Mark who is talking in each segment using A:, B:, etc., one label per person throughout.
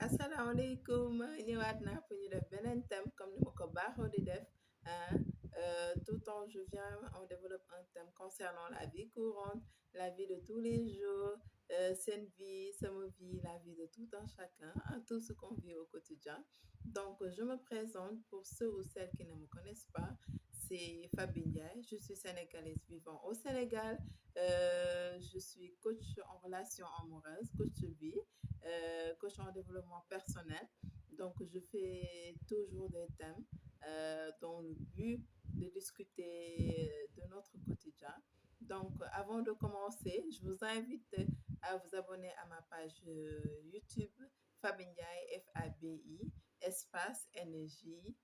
A: asalaamaaleykum ñëwaat naa pour ñu def beneen thème comme ni ma ko baaxoo di def ah tout le temps je viens on développe un thème concernant la vie courante, la vie de tous les jours, seen vie sama vie, la vie de tout un chacun, hein, tout ce qu'on vit au quotidien. Donc je me présente pour ceux ou celles qui ne me connaissent pas. C'est Fabi Ndiaye, je suis sénégalaise vivant au Sénégal. Je suis coach en relations amoureuses, coach de vie, coach en développement personnel. Donc, je fais toujours des thèmes dans le but de discuter de notre quotidien. Donc, avant de commencer, je vous invite à vous abonner à ma page YouTube Fabindiaï, Fabi, espace NJIE,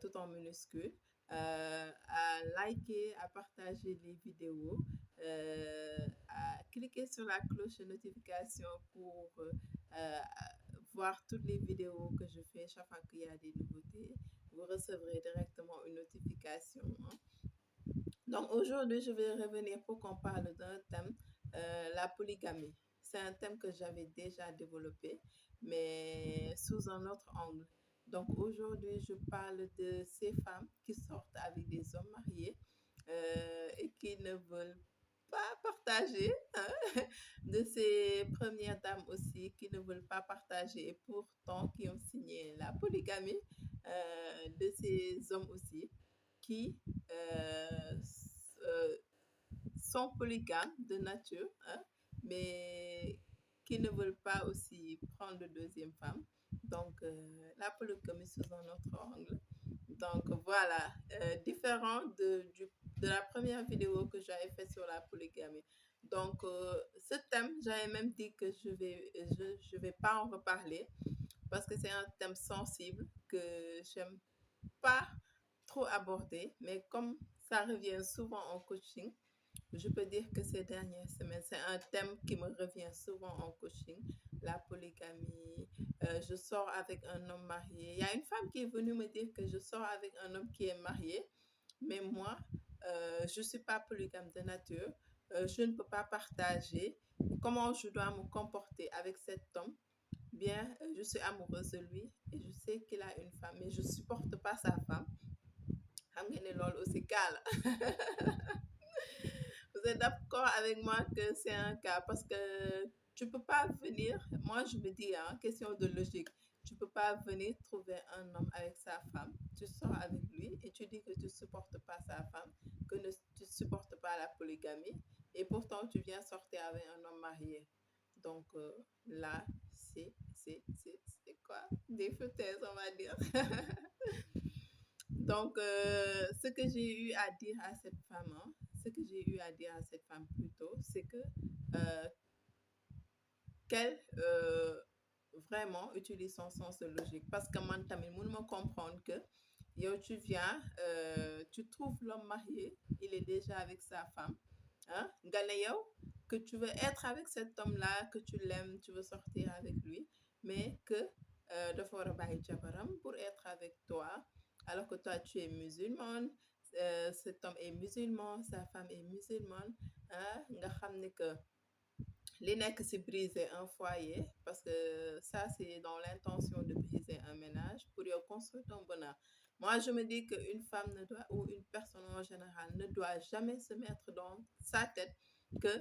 A: tout en minuscule. À liker, à partager les vidéos, à cliquer sur la cloche de notification pour voir toutes les vidéos que je fais chaque fois qu'il y a des nouveautés. Vous recevrez directement une notification, hein. Donc aujourd'hui, je vais revenir pour qu'on parle d'un thème, la polygamie. C'est un thème que j'avais déjà développé, mais sous un autre angle. Donc aujourd'hui, je parle de ces femmes qui sortent avec des hommes mariés et qui ne veulent pas partager, hein, de ces premières dames aussi qui ne veulent pas partager et pourtant qui ont signé la polygamie, de ces hommes aussi qui sont polygames de nature, hein, mais qui ne veulent pas aussi prendre de deuxième femme. Donc, la polygamie sous un autre angle. Donc, voilà, différent de la première vidéo que j'avais faite sur la polygamie. Donc, ce thème, j'avais même dit que je vais pas en reparler parce que c'est un thème sensible que j'aime pas trop aborder, mais comme ça revient souvent en coaching, je peux dire que ces dernières semaines, c'est un thème qui me revient souvent en coaching, la polygamie. Je sors avec un homme marié. Il y a une femme qui est venue me dire que je sors avec un homme qui est marié, mais moi, je ne suis pas polygame de nature. Je ne peux pas partager comment je dois me comporter avec cet homme. Bien, je suis amoureuse de lui et je sais qu'il a une femme, mais je ne supporte pas sa femme. Xam ngeen ne loolu aussi cas la. Vous êtes d'accord avec moi que c'est un cas parce que tu peux pas venir, moi je me dis, hein, question de logique, tu peux pas venir trouver un homme avec sa femme, tu sors avec lui et tu dis que tu supportes pas sa femme, que tu supportes pas la polygamie et pourtant tu viens sortir avec un homme marié. Donc là, c'est quoi? Des foutaises, on va dire. Donc, ce que j'ai eu à dire à cette femme, hein, ce que j'ai eu à dire à cette femme plutôt, c'est que qu'elle vraiment utilise son sens de logique. Parce que man tamit mënuma comprendre que yow tu viens, tu trouves l'homme marié, il est déjà avec sa femme, hein, nga ne yow que tu veux être avec cet homme-là, que tu l'aimes, tu veux sortir avec lui, mais que dafa war a bàyyi jabaram pour être avec toi, alors que toi tu es musulmane, cet homme est musulman, sa femme est musulmane, hein, nga xam ne que li nekk c'est briser un foyer parce que ça c'est dans l'intention de briser un ménage pour construire ton bonheur. Moi je me dis qu'une femme ne doit, ou une personne en général ne doit jamais se mettre dans sa tête que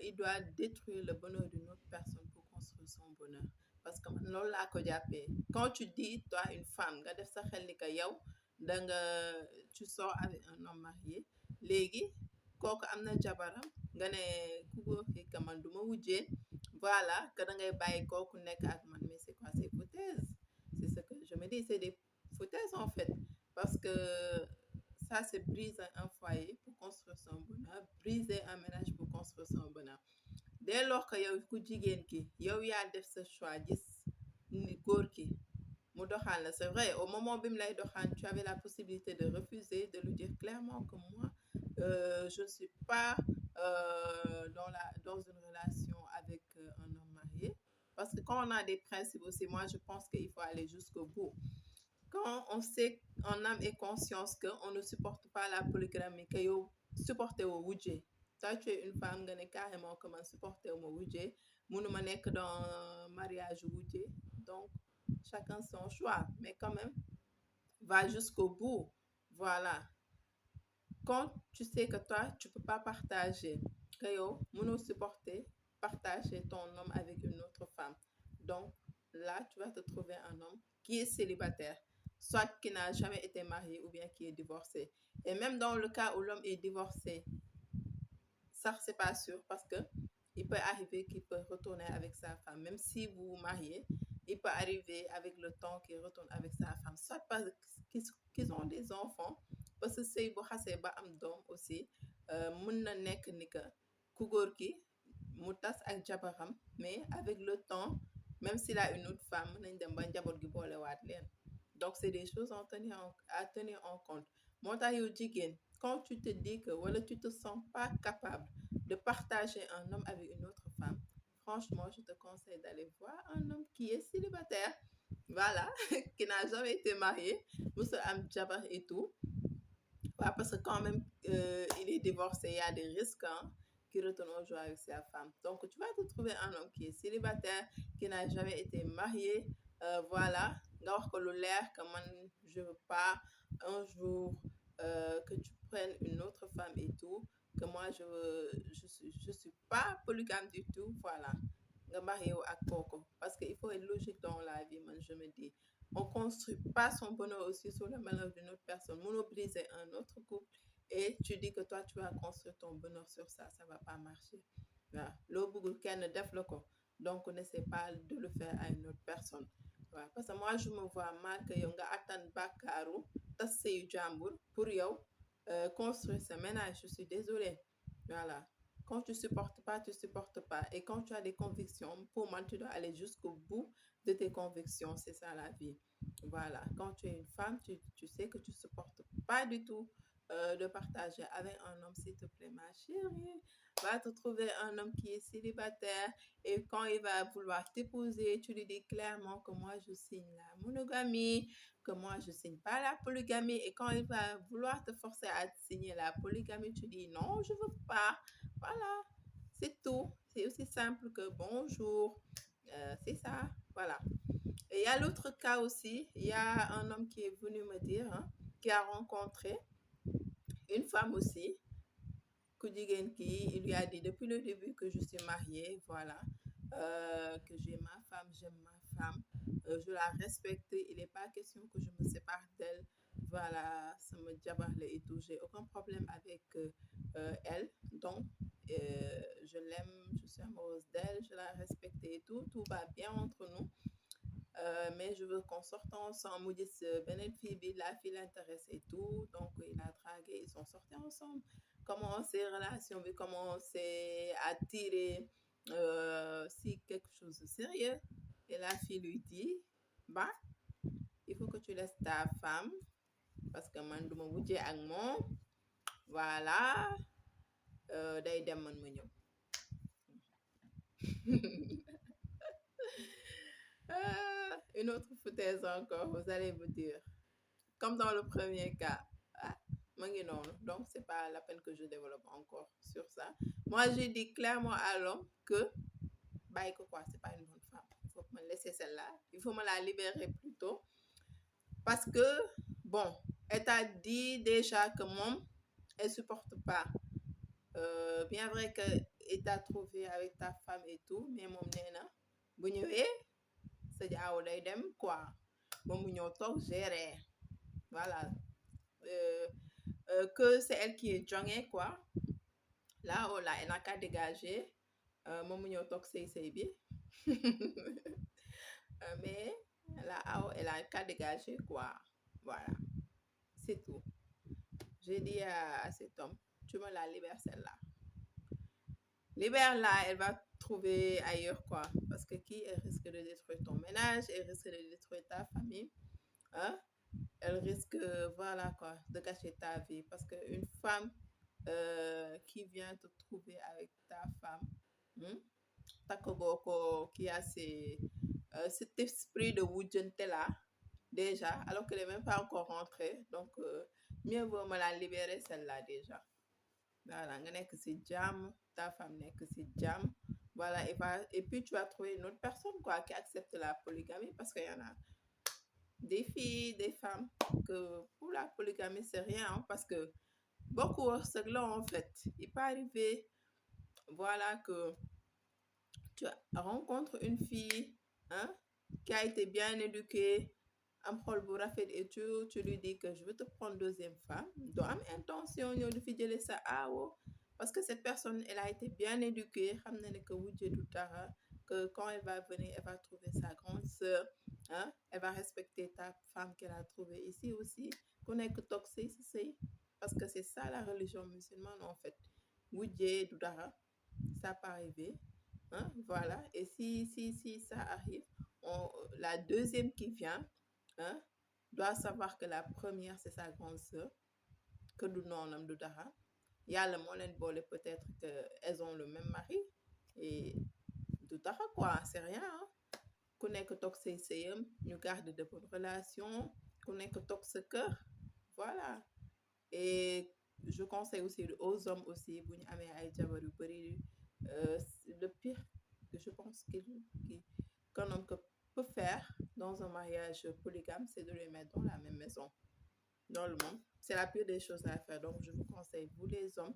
A: il doit détruire le bonheur d'une autre personne pour construire son bonheur. Parce que man loolu laa ko jàppee. Quand tu dis toi une femme nga def sa xel ni que yow da nga tu sors avec un homme marié léegi kooku am na jabaram nga ne ku góor ki que man duma wujjee, voilà, que da ngay bàyyi kooku nekk ak man, mais c'est quoi ces foutaises? C'est ce que je me dis, c'est des foutaises en fait, parce que ça c'est briser un foyer pour construire son bonheur, briser un ménage pour construire son bonheur. Dès lors que yow ku jigéen ki yow yaa def sa choix gis ni góor ki mu doxaan la, c'est vrai au moment bi mu lay doxaan tu avais la possibilité de refuser, de lui dire clairement que moi je ne suis pas dans une relation avec un homme marié. Parce que quand on a des principes aussi, moi je pense qu'il faut aller jusqu'au bout. Quand on sait en âme et conscience qu'on ne supporte pas la polygamie, que yo supporter au wujje. Toi, tu es une femme, nga ne carrément comment supporter au wujje. mënuma nekk dans mariage wujje, donc chacun son choix, mais quand même va jusqu'au bout. Voilà. Quand tu sais que toi, tu peux pas partager, que yow mënoo supporter partager ton homme avec une autre femme. Donc là, tu vas te trouver un homme qui est célibataire, soit qui n'a jamais été marié ou bien qui est divorcé. Et même dans le cas où l'homme est divorcé, ça, c'est pas sûr parce que il peut arriver qu'il peut retourner avec sa femme. Même si vous vous mariez, il peut arriver avec le temps qu'il retourne avec sa femme. Soit parce qu'ils ont des enfants, parce que sëy bu xasee ba am doom aussi, mën na nekk ni que ku góor ki mu tas ak jabaram, mais avec le temps, même s'il a une autre femme, mën nañ dem ba njaboot gi boolewaat leen. Donc c'est des choses à tenir en compte. Moo tax yow jigéen, quand tu te dis que voilà, tu te sens pas capable de partager un homme avec une autre femme, franchement, je te conseille d'aller voir un homme qui est célibataire, voilà, qui n'a jamais été marié, musul am jabar et tout. Ouais, parce que quand même, il est divorcé, il y a des risques hein, qu'il retourne au jour avec sa femme. Donc, tu vas te trouver un homme qui est célibataire, qui n'a jamais été marié, voilà. Nga wax ko lu leer que man, je veux pas un jour que tu prennes une autre femme et tout, que moi, je suis pas polygame du tout, voilà. Nga marié wu ak kooku. Parce qu'il faut être logique dans la vie, man, je me dis. On ne construit pas son bonheur aussi sur le malheur d'une autre personne. Monopoliser un autre couple et tu dis que toi, tu vas construire ton bonheur sur ça, ça ne va pas marcher. Voilà. Loo bëggul kenn def la ko. Donc, n'essaie pas de le faire à une autre personne. Voilà. Parce que moi, je me vois mal que yow nga attan bàkkaaru tas sëyu jàmbur pour yow construire ce ménage. Je suis désolée. Voilà. Quand tu supportes pas, tu supportes pas. Et quand tu as des convictions, pour moi, tu dois aller jusqu'au bout de tes convictions. C'est ça la vie. Voilà. Quand tu es une femme, tu sais que tu supportes pas du tout de partager avec un homme, s'il te plaît, ma chérie. Va te trouver un homme qui est célibataire et quand il va vouloir t'épouser, tu lui dis clairement que moi je signe la monogamie, que moi je signe pas la polygamie et quand il va vouloir te forcer à signer la polygamie, tu dis non, je veux pas. Voilà, c'est tout. C'est aussi simple que bonjour. C'est ça. Voilà. Et il y a l'autre cas aussi. Il y a un homme qui est venu me dire, hein, qui a rencontré une femme aussi. Il lui a dit depuis le début que je suis mariée, voilà, que j'ai ma femme, j'aime ma femme, je la respecte, il n'est pas question que je me sépare d'elle, voilà, ça me diabale et tout, j'ai aucun problème avec elle, donc je l'aime, je suis amoureuse d'elle, je la respecte et tout va bien entre nous. Mais je veux qu'on sorte ensemble. Mu gis beneen fille bi la fille l'intéresse et tout donc il a dragué, ils sont sortis ensemble, commencé relation bi commencé à tirer si quelque chose de sérieux et la fille lui dit bah il faut que tu laisses ta femme parce que man duma wujjee ak moom voilà day dem man ma ñëw. Une autre foutaise encore, vous allez vous dire. Comme dans le premier cas. Ah, donc, c'est pas la peine que je développe encore sur ça. Moi, j'ai dit clairement à l'homme que, bah, écoute quoi, c'est pas une bonne femme. Il faut me laisser celle-là. Il faut me la libérer plutôt. Parce que, bon, elle t'a dit déjà que mon, elle supporte pas. Bien vrai que elle t'a trouvé avec ta femme et tout, mais mon nena, bu ñëwee sa jaaw day dem quoi. Moom mu ñëw toog gérer. Voilà. Que c'est elle qui est jonge quoi. Là, oh là, elle n'a qu'à dégager. Moom mu ñëw toog sëy bi. Mais là, oh, elle a qu'à dégager quoi. Voilà. C'est tout. J'ai dit à cet homme, tu me la libères celle-là. Libère-la, elle va trouver ailleurs quoi. Parce que qui elle risque de détruire ton ménage, elle risque de détruire ta famille. Hein? Elle risque, voilà quoi, de gâcher ta vie. Parce qu'une femme qui vient te trouver avec ta femme, qui a cet esprit de wujjante là, déjà, alors qu'elle n'est même pas encore rentrée. Donc, mieux vaut me la libérer celle-là déjà. Voilà, nga nekk ci jàmm, ta femme nekk ci jàmm. Voilà, et puis tu vas trouver une autre personne quoi, qui accepte la polygamie parce qu'il y en a des filles, des femmes, que pour la polygamie, c'est rien hein, parce que beaucoup c'est là en fait. Il peut arriver, voilà, que tu rencontres une fille hein, qui a été bien éduquée, am xol bu rafet et tu lui dis que je veux te prendre deuxième femme, doo am intention ñëw di fi jële sa aawo parce que cette personne, elle a été bien éduquée, xam na ne que wujje du dara, que quand elle va venir, elle va trouver sa grande sœur, hein, elle va respecter ta femme qu'elle a trouvée ici aussi, ku nekk toog sëy si sëy, parce que c'est ça la religion musulmane en fait. Wujje du dara, ça peut arriver. Hein, voilà, et si ça arrive, la deuxième qui vient hein, doit savoir que la première, c'est sa grande sœur, que du noonam du dara. Yàlla moo leen boole peut-être qu'elles ont le même mari, et du dara quoi, c'est rien. Hein. Ku nekk toog say sëyam, ñu garde de bonnes relations, ku nekk toog sa kër, voilà. Et je conseille aussi aux hommes aussi, bu ñu amee ay jabar yu bari, le pire que je pense qu'un homme peut faire dans un mariage polygame, c'est de les mettre dans la même maison, dans le monde. C'est la pire des choses à faire. Donc, je vous conseille, vous les hommes,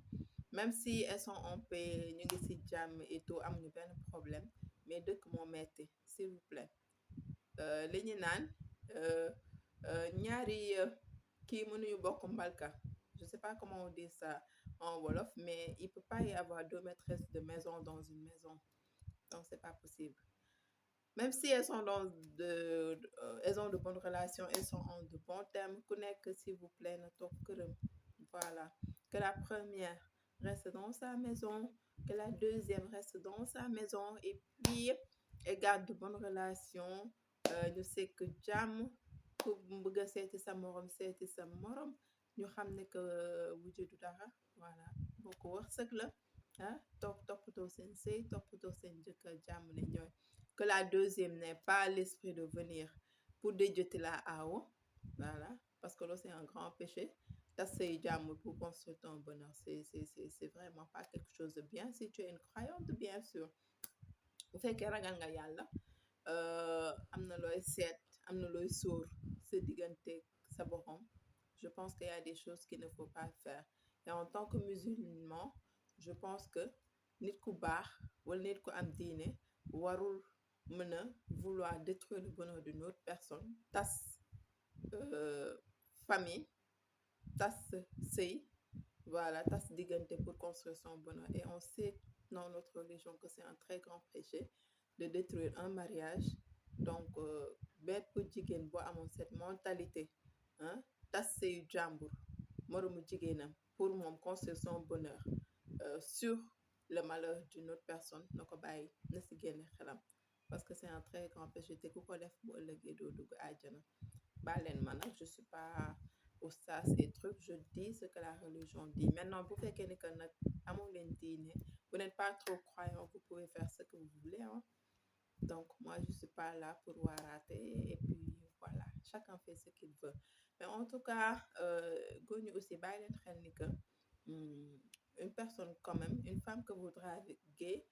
A: même si elles sont en paix, ñu ngi si jàmm et tout, amuñu benn problème, mais dëkk moo metti, s'il vous plaît. Li ñu naan ñaari kii mënuñu bokk mbalka. Je sais pas comment on dit ça en Wolof, mais il peut pas y avoir deux maîtresses de maison dans une maison. Donc, c'est pas possible. Même si elles sont elles ont de bonnes relations, elles sont en de bons termes, ku nekk s'il vous plaît na toog këram. Voilà. Que la première reste dans sa maison, que la deuxième reste dans sa maison, et puis elles gardent de bonnes relations. Ñu sekk jàmm, ku bëgg a seeti sa morom seeti sa morom, ñu xam ne que wujje du dara. Voilà, boo ko wërsëg la ah toppatoo seen sëy, toppatoo seen jëkkër jàmm ne ñooy. Que la deuxième n'ait pas l'esprit de venir pour déjeter la aawo, voilà, parce que là c'est un grand péché. Tas say jàmm pour construire ton bonheur, c'est vraiment pas quelque chose de bien. Si tu es une croyante, bien sûr, bu fekkee ragal nga yàlla, am na looy seet, am na looy sóor sa diggante sa borom. Je pense qu'il y a des choses qu'il ne faut pas faire. Et en tant que musulman, je pense que nit ku baax wala nit ku am diine warul mën a vouloir détruire le bonheur d'une autre personne, tas famille, tas sëy, voilà, tas diggante pour construire son bonheur. Et on sait dans notre religion que c'est un très grand péché de détruire un mariage. Donc, bépp jigéen boo amoon cette mentalité hein, tas sëyu jàmbur moromu jigéenam pour moom construire son bonheur sur le malheur d'une autre personne, na ko bàyyi, na si génne xelam, parce que c'est un très grand péché te ku ko def bu ëllëgee doo dugg àjjana. Balen ma nag, je suis pas oustaz et trucs, je dis ce que la religion dit. Maintenant, bu fekkee ni que nag amoo leen diine, vous n'êtes pas trop croyant, vous pouvez faire ce que vous voulez. Hein. Donc, moi, je suis pas là pour warater. Et puis, voilà, chacun fait ce qu'il veut. Mais en tout cas, góor ñi aussi bàyyi leen xel ni que une personne quand même, une femme que vous draguez,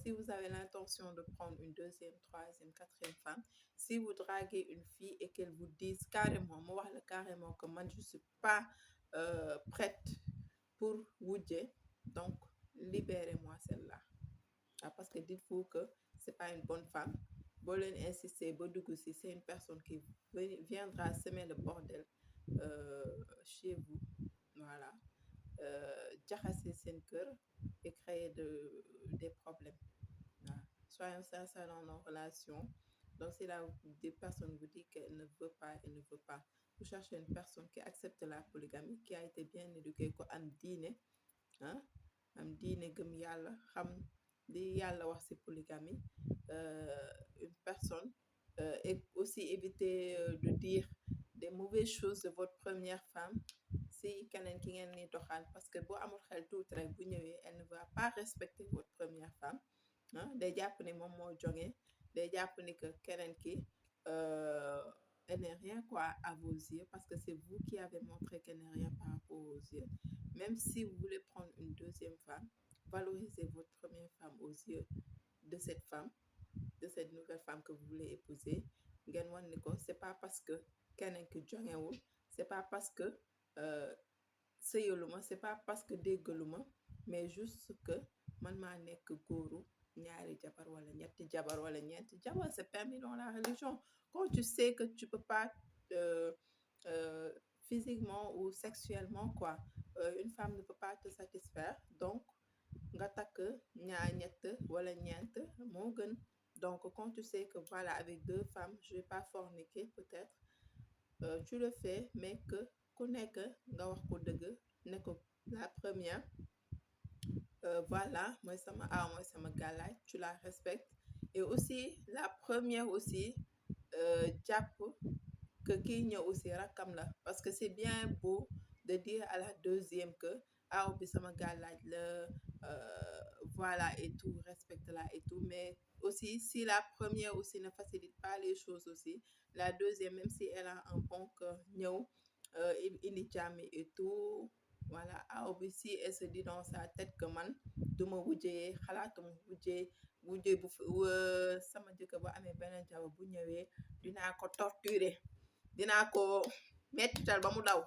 A: si vous avez l'intention de prendre une deuxième, troisième, quatrième femme, si vous draguez une fille et qu'elle vous dise carrément, moi wax la carrément que man je suis pas prête pour wujje, donc libérez-moi celle-là. Ah, parce que dites-vous que c'est pas une bonne femme. Boo leen insister ba dugg si, c'est une personne qui viendra semer le bordel chez vous. Voilà. Jaxase seen kër et créer des problèmes. Voilà. Soyons sincères dans nos relations. Donc, si là, des personnes vous disent qu'elle ne veut pas, elle ne veut pas, vous cherchez une personne qui accepte la polygamie, qui a été bien éduquée, ko am diine, hein, am diine gëm yàlla, xam li yàlla wax ci polygamie, une personne, et aussi éviter de dire des mauvaises choses de votre première femme si keneen ki ngeen ni doxaan, parce que boo amul xel tuuti rek bu ñëwee, elle ne va pas respecter votre première femme. Hein, day jàpp ne moom moo jonge, day jàpp ni que keneen ki elle n'est rien quoi à vos yeux, parce que c'est vous qui avez montré qu'elle n'est rien par rapport aux yeux. Même si vous voulez prendre une deuxième femme, valorisez votre première femme aux yeux de cette femme, de cette nouvelle femme que vous voulez épouser. ngeen wan ni ko c'est pas parce que keneen ki joŋewul, c'est pas parce que sëyaluma, c'est pas parce que déggaluma, mais juste que man maa nekk góoru ñaari jabar wala ñetti jabar wala ñeenti jabar. C'est permis dans la religion. Quand tu sais que tu peux pas euh, euh, physiquement ou sexuellement quoi, une femme ne peut pas te satisfaire, donc nga takk ñaar ñett wala ñeent moo gën. Donc quand tu sais que voilà, avec deux femmes je vais pas forniquer peut-être, tu le fais, mais que ku nekk nga wax ko dëgg ne ko la première, voilà mooy sama aw mooy sama gàllaaj, tu la respectes. Et aussi la première aussi jàpp que kii ñëw aussi rakkam la, parce que c'est bien beau de dire à la deuxième que aw bi sama gàllaaj la, voilà et tout, respecte la et tout. Mais aussi si la première aussi ne facilite pas les choses aussi, la deuxième, même si elle a un bon cœur, ñëw indi jàmm et tout, voilà. Aw bi si elle se dit dans sa tête que man duma wujjee, xalaatuma wujjee bu sama jëkkër bu amee beneen jabar bu ñëwee dinaa ko torturer, dinaa ko mettital ba mu daw.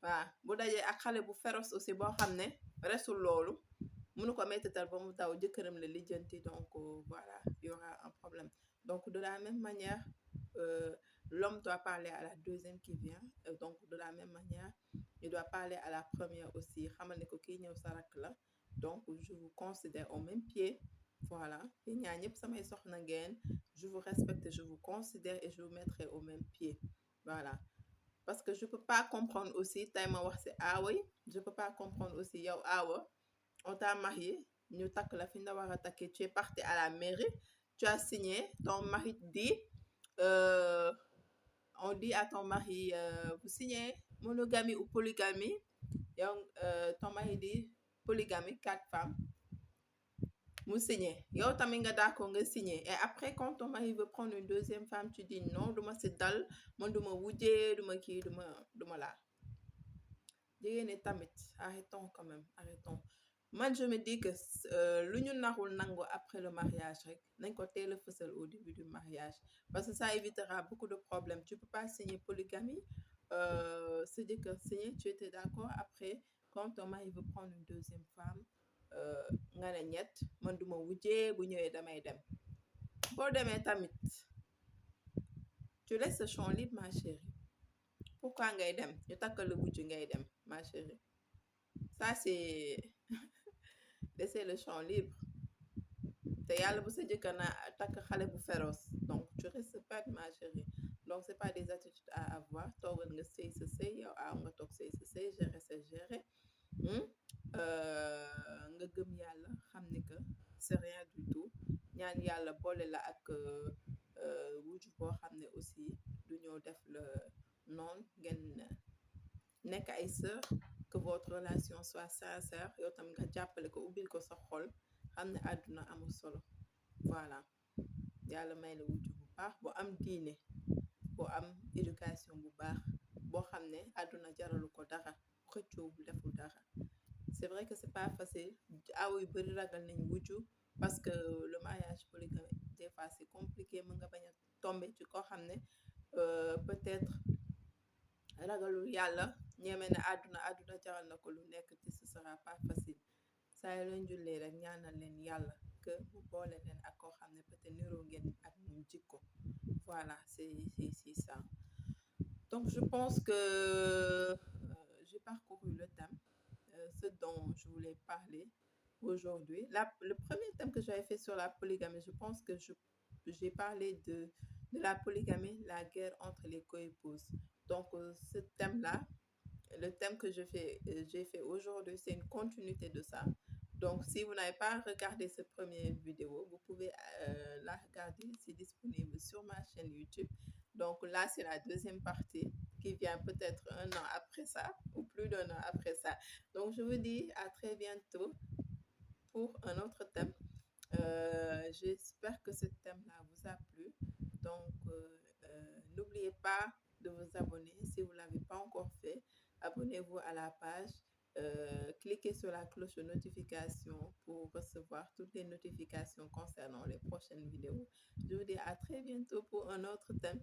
A: waaw bu dajee ak xale bu féroce aussi boo xam ne resul loolu, mënu ko mettital ba mu daw, jëkkëram la lijjanti. Donc voilà, il y aura un problème. Donc de la même manière, l'homme doit parler à la deuxième qui vient, donc de la même manière il doit parler à la première aussi, xamal ne ko kii ñëw sa rakk la, donc je vous considère au même pied. Voilà, yéen ñaar ñëpp samay soxna ngeen, je vous respecte, je vous considère et je vous mettrai au même pied. Voilà, parce que je peux pas comprendre aussi, tey ma wax si aawa yi, je peux pas comprendre aussi yow aawa, on t'a marié, ñu takk la fi ñu la war a takkee, tu es parti à la mairie, tu as signé, ton mari dit, on dit à ton mari, vous signez monogamie ou polygamie, yow ton mari dit polygamie, 4 femmes, mu signé, yow tamit nga d'accord nga signé. Et après quand ton mari veut prendre une deuxième femme, tu dis non, duma si dal, man duma wujjee, duma kii, duma laa. jigéen ñi tamit arrêtons quand même, arrêtons. Man je me dis que lu ñu narul nangu après le mariage rek nañ ko teel a fësal au début du mariage, parce que ça évitera beaucoup de problèmes. Tu peux pas signer polygamie, se dire que signer, tu étais d'accord, après quand ton mari veut prendre une deuxième femme, nga ne ñett, man duma wujjee, bu ñëwee damay dem. Boo demee tamit tu laisses le champ libre ma chérie. Pourquoi ngay dem ñu takkal la wujj ngay dem ma chérie? Ça c'est laisser le champ libre. te yàlla bu sa jëkkër na takk xale bu féroce, donc tu respectes ma chérie. Donc c'est pas des attitudes à avoir. toogal nga sëy sa sëy, yow aaw nga toog sëy sa sëy, gérer sa gérer, nga gëm yàlla xam ni que c'est rien du tout. ñaan yàlla boole la ak wujj boo xam ne aussi du ñëw def le noonu, ngeen nekk ay sœur, que votre relation soit sincère, yow tam nga jàppale ko, ubbil ko sa xol, xam ne àdduna amul solo. Voilà, yàlla may la wujj bu baax, bu am diine, bu am éducation bu baax, boo xam ne àdduna jaralu ko dara, xëccoo bu deful dara. C'est vrai que c'est pas facile, aw yu bari ragal nañ wujju, parce que le mariage polygamique des fois c'est compliqué, mën nga bañ a tomber ci koo xam ne peut-être ragalul yàlla, ñeme ne àdduna jaral na ko lu nekk, te ce sera pas facile. saa yu leen jullee rek ñaanal leen yàlla que mu boole leen ak koo xam ne peut-être niroo ngeen ak moom jikko. Voilà, c'est ça. Donc je pense que j'ai parcouru le thème, ce dont je voulais parler aujourd'hui. Le premier thème que j'avais fait sur la polygamie, je pense que j'ai parlé de la polygamie, la guerre entre les coépouses. Donc ce thème-là, le thème que j'ai fait aujourd'hui, c'est une continuité de ça. Donc si vous n'avez pas regardé cette première vidéo, vous pouvez la regarder, c'est disponible sur ma chaîne YouTube. Donc là, c'est la deuxième partie qui vient peut-être 1 an après ça, ou plus d'1 an après ça. Donc je vous dis à très bientôt pour un autre thème. J'espère que ce thème-là vous a plu. Donc n'oubliez pas de vous abonner si vous ne l'avez pas encore fait. Abonnez-vous à la page, cliquez cliquez sur la cloche de notification pour recevoir toutes les notifications concernant les prochaines vidéos. Je vous dis à très bientôt pour un autre thème.